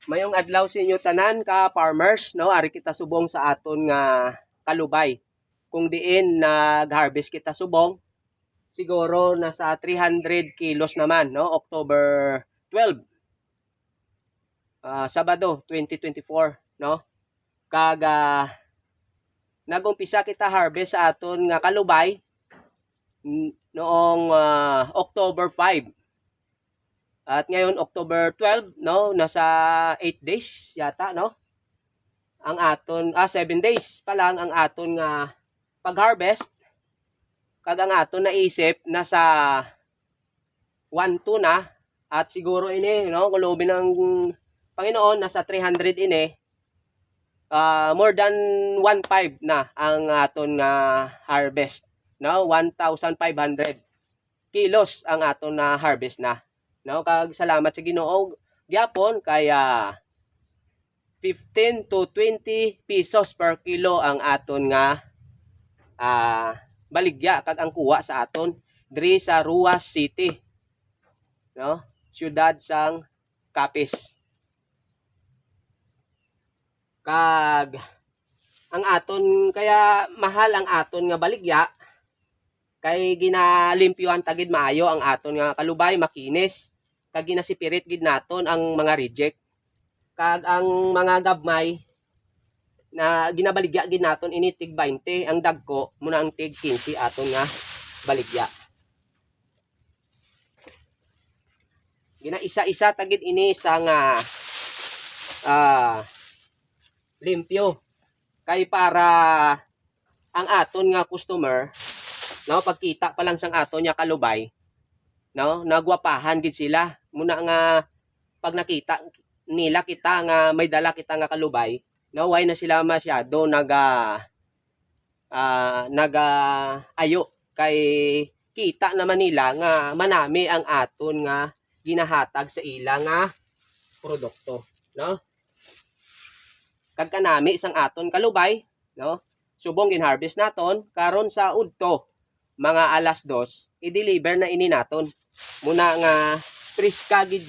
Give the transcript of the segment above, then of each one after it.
Mayong adlaw sa inyo tanan ka farmers, no? Ari kita subong sa aton nga kalubay. Kung diin nag-harvest kita subong, siguro nasa 300 kilos naman, no? October 12, Sabado 2024, no? Kaga nagumpisa kita harvest sa aton nga kalubay noong October 5. At ngayon October 12, no, nasa 8 days yata, no? Ang aton 7 days pa lang ang aton nga pag-harvest. Kag ang aton naisip nasa 1-2 na at siguro ini, no, kulubin ng Panginoon nasa 300 ini. More than 1.5 na ang aton nga harvest, no? 1,500 kilos ang aton na harvest na. No, kag salamat sa Ginoo gyapon kaya 15 to 20 pesos per kilo ang aton nga baligya kag ang kuha sa aton diri sa Ruas City, no, siyudad sang Capiz. Kag ang aton kaya mahal ang aton nga baligya kay ginalimpyuhan tagid maayo ang aton nga kalubay, makinis, kag ginasipirit gid naton ang mga reject. Kag ang mga gabmay na ginabaligya gid naton ini tig 20, ang dagko muna ang tig 15 aton nga baligya. Ginaisa-isa tagid ini sa nga limpyo kay para ang aton nga customer, no, pagkita pa lang sang aton nga kalubay, no, nagwapahan gid sila muna nga pag nakita nila kita nga may dala kita nga kalubay, no, why na sila masyado ayo kay kita naman nila nga manami ang aton nga ginahatag sa ila nga produkto, no. Kag kanami sang aton kalubay, no, subong gin-harvest naton karon sa udto mga alas 2 i-deliver na ini naton muna nga priska gid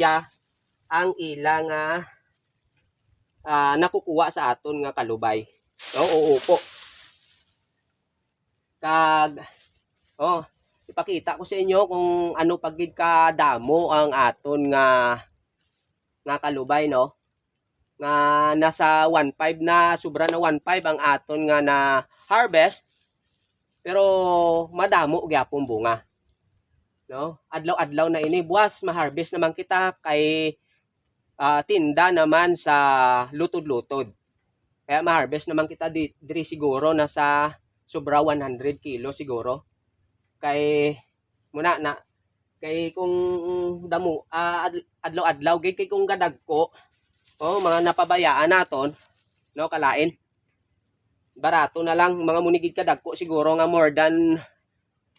ang ila nga nakukuha sa aton nga kalubay, no, uupo. Kag ipakita ko sa inyo kung ano pagid kadamo ang aton nga kalubay, no, nga nasa 1.5 na, sobra na 1.5 ang aton nga na harvest, pero madamo gyapon bunga, no. Adlaw-adlaw na ini buwas ma-harvest naman kita kay tinda naman sa lutod-lutod, kaya ma-harvest naman kita diri siguro nasa sobra 100 kilo siguro. Kay muna na kay kung damo adlaw-adlaw gid kay kung gadagko, mga napabayaan naton, no, kalain barato na lang mga munigid kadagko siguro nga more than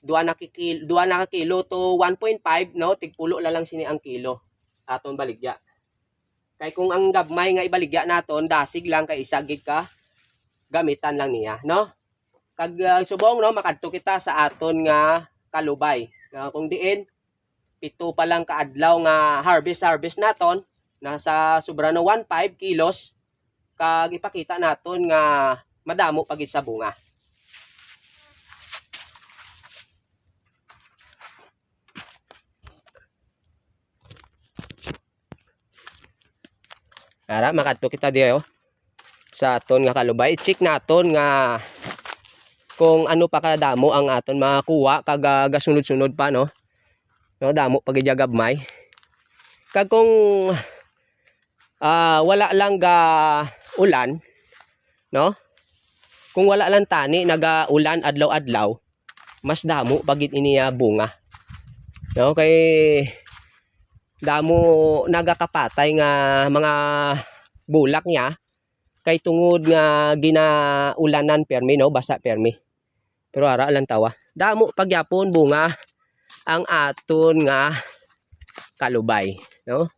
2 na kilo to 1.5, no, tigpulo na lang sini ang kilo aton baligya. Kay kung ang gabmay nga ibaligya naton dasig lang kay isa gid ka gamitan lang niya, no. Kag subong, no, makadto kita sa aton nga kalubay, kung diin 7 pa lang kaadlaw nga harvest naton nasa sobra na 1.5 kilos, kag ipakita naton nga madamo pagid sa bunga. Ara makadto kita diyo sa aton nga kalubay, check naton nga kung ano pa kadamo ang aton makuha kag gasunod-sunod pa, no, damo pagid gabmay. Kag kung wala lang ulan, no, kung wala lang tani naga-ulan adlaw-adlaw, mas damo pagid ini bunga, no, kay damo nagakapatay nga mga bulak niya kay tungod nga ginaulanan permi, no, basa permi. Pero ara lang tawa damo pagyapon bunga ang aton nga kalubay, no.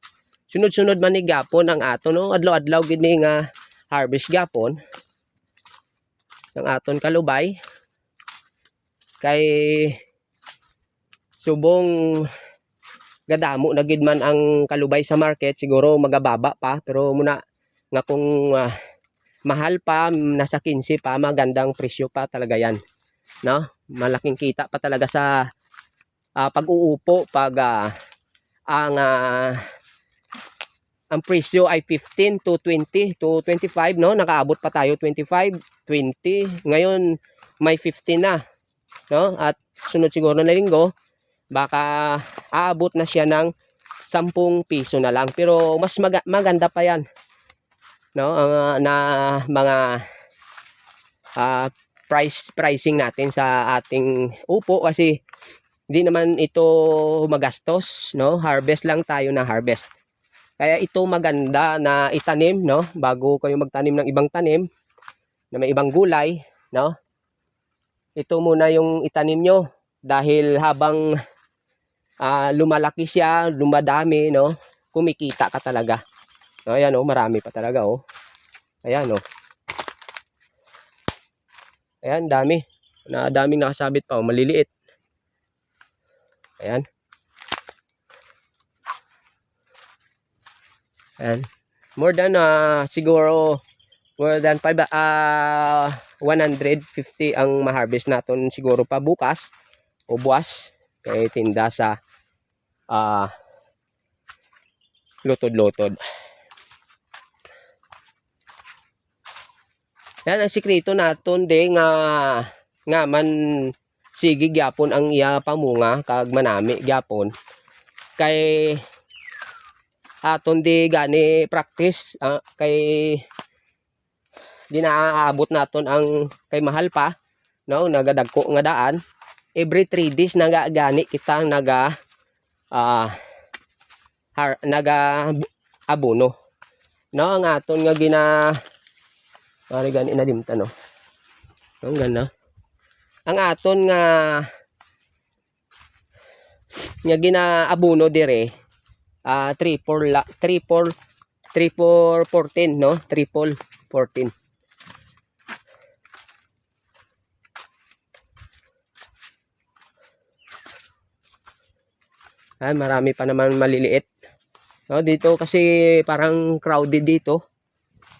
Sunod-sunod man ni gapon ang aton, no, adlaw-adlaw gid ni nga harvest gapon ang aton kalubay kay subong gadamo na gid man ang kalubay sa market, siguro magababa pa, pero muna nga kung mahal pa, nasa 15 pa, magandang presyo pa talaga yan, no? Malaking kita pa talaga sa pag-uupo pag ang presyo ay 15 to 20 to 25, no? Nakaabot pa tayo 25, 20. Ngayon may 15 na, no? At sunod siguro na linggo baka aabot na siya ng 10 piso na lang. Pero mas maganda pa yan, no? Na mga pricing natin sa ating upo, kasi hindi naman ito magastos, no? Harvest lang tayo na harvest. Kaya ito maganda na itanim, no? Bago kayo magtanim ng ibang tanim na may ibang gulay, no? Ito muna yung itanim nyo, dahil habang lumalaki siya, lumadami, no? Kumikita ka talaga. No, ayan, oh, marami pa talaga, oh. Ayan, oh. Ayan, dami. Daming nakasabit pa, oh, maliliit. Ayan. Ayan. More than siguro more than 150 ang ma-harvest natin siguro pa bukas o buwas, kay tinda sa lutod-lutod. Yan ang sikreto naton de nga man sige gyapon ang iya pamunga kag manami gyapon, kay aton di gani practice, kay di naaabot naton ang kay mahal pa, no? Nagadagko nga daan every 3 days naga gani kita naga abono, no? Ang aton nga gani na dimtan, no? Ang ganda ang aton nga ginaabono dire 3-4 14, no? 3-4-14. Ay, marami pa naman maliliit, no? Dito kasi parang crowded dito,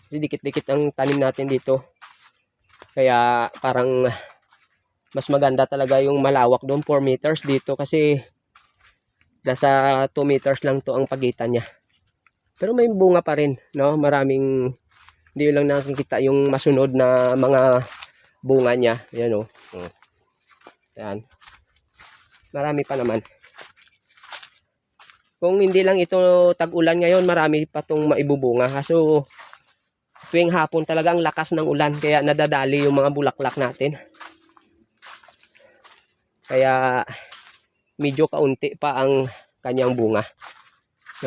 kasi dikit-dikit ang tanim natin dito, kaya parang mas maganda talaga yung malawak doon, 4 meters. Dito kasi nasa 2 meters lang to ang pagitan niya, pero may bunga pa rin, no? Maraming, hindi lang nakikita yung masunod na mga bunga niya. Yan, oh. Yan, marami pa naman. Kung hindi lang ito tag-ulan ngayon, marami pa tong maibubunga, kaso tuwing hapon talaga ang lakas ng ulan, kaya nadadali yung mga bulaklak natin, kaya medyo kaunti pa ang kanyang bunga,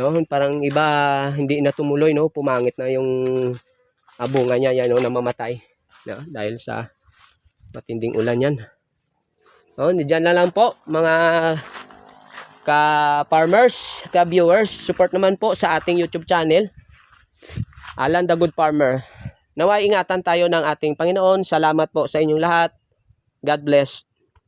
no? Parang iba hindi na tumuloy, no? Pumangit na yung bunga niya, yan, no? Namamatay, no? Dahil sa matinding ulan yan, no? Diyan na lang po mga ka-farmers, ka-viewers, support naman po sa ating YouTube channel, Alan the Good Farmer. Naway ingatan tayo ng ating Panginoon. Salamat po sa inyong lahat. God bless.